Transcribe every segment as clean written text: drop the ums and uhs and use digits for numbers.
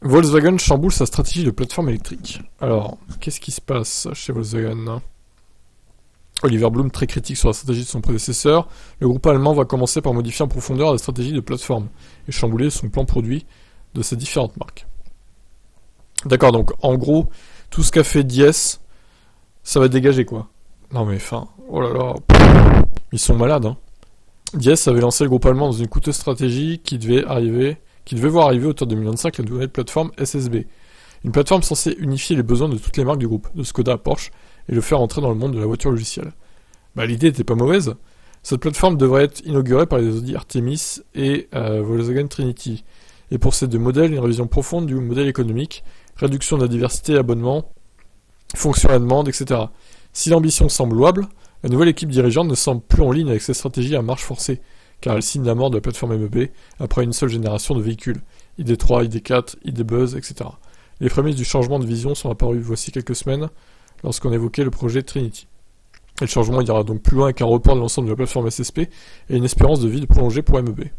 Volkswagen chamboule sa stratégie de plateforme électrique. Alors, qu'est-ce qui se passe chez Volkswagen? Oliver Blume, très critique sur la stratégie de son prédécesseur, le groupe allemand va commencer par modifier en profondeur la stratégie de plateforme et chambouler son plan produit de ses différentes marques. D'accord, donc en gros, tout ce qu'a fait Diess, ça va dégager quoi. Non mais enfin, oh là là, ils sont malades hein. Diess avait lancé le groupe allemand dans une coûteuse stratégie qui devait voir arriver autour de 2025 la nouvelle plateforme SSB. Une plateforme censée unifier les besoins de toutes les marques du groupe, de Skoda à Porsche, et le faire entrer dans le monde de la voiture logicielle. Bah l'idée était pas mauvaise. Cette plateforme devrait être inaugurée par les Audi Artemis et Volkswagen Trinity. Et pour ces deux modèles, une révision profonde du modèle économique, réduction de la diversité abonnement, fonction à la demande, etc. Si l'ambition semble louable, la nouvelle équipe dirigeante ne semble plus en ligne avec ses stratégies à marche forcée, car elle signe la mort de la plateforme MEB après une seule génération de véhicules, ID3, ID4, ID Buzz, etc. Les prémices du changement de vision sont apparues voici quelques semaines, lorsqu'on évoquait le projet Trinity. Et le changement ira donc plus loin qu'un report de l'ensemble de la plateforme SSP et une espérance de vie prolongée pour MEB.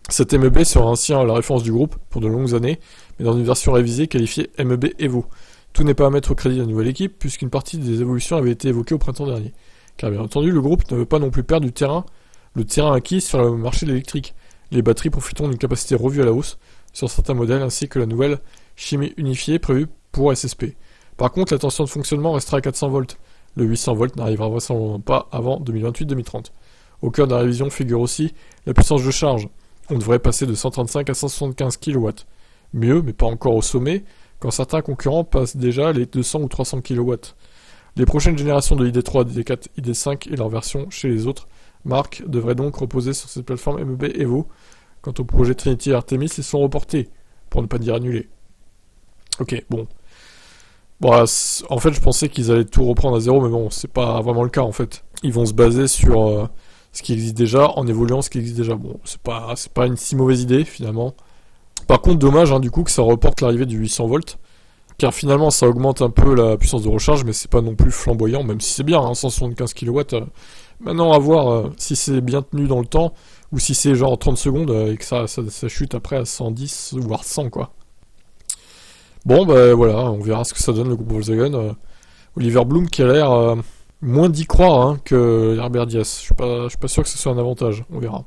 Cette MEB sera ainsi la référence du groupe pour de longues années, mais dans une version révisée qualifiée MEB Evo. Tout n'est pas à mettre au crédit de la nouvelle équipe, puisqu'une partie des évolutions avait été évoquée au printemps dernier. Car bien entendu, le groupe ne veut pas non plus perdre le terrain acquis sur le marché de l'électrique. Les batteries profiteront d'une capacité revue à la hausse sur certains modèles, ainsi que la nouvelle chimie unifiée prévue pour SSP. Par contre, la tension de fonctionnement restera à 400 volts. Le 800 volts n'arrivera vraisemblablement pas avant 2028-2030. Au cœur de la révision figure aussi la puissance de charge. On devrait passer de 135 à 175 kW. Mieux, mais pas encore au sommet, quand certains concurrents passent déjà les 200 ou 300 kW. Les prochaines générations de ID3, ID4, ID5 et leurs versions chez les autres marques devraient donc reposer sur cette plateforme MEB Evo. Quant au projet Trinity et Artemis, ils sont reportés, pour ne pas dire annulés. Ok, bon. Bon, en fait, je pensais qu'ils allaient tout reprendre à zéro, mais bon, c'est pas vraiment le cas, en fait. Ils vont se baser sur ce qui existe déjà, en évoluant ce qui existe déjà. Bon, c'est pas une si mauvaise idée, finalement. Par contre, dommage, hein, du coup, que ça reporte l'arrivée du 800 volts, car finalement, ça augmente un peu la puissance de recharge, mais c'est pas non plus flamboyant, même si c'est bien, hein, 175 kW. Maintenant, à voir si c'est bien tenu dans le temps, ou si c'est genre 30 secondes, et que ça chute après à 110, voire 100, quoi. Bon, bah voilà, on verra ce que ça donne le groupe Volkswagen. Oliver Blume qui a l'air moins d'y croire hein, que Herbert Diess. Je suis pas sûr que ce soit un avantage, on verra.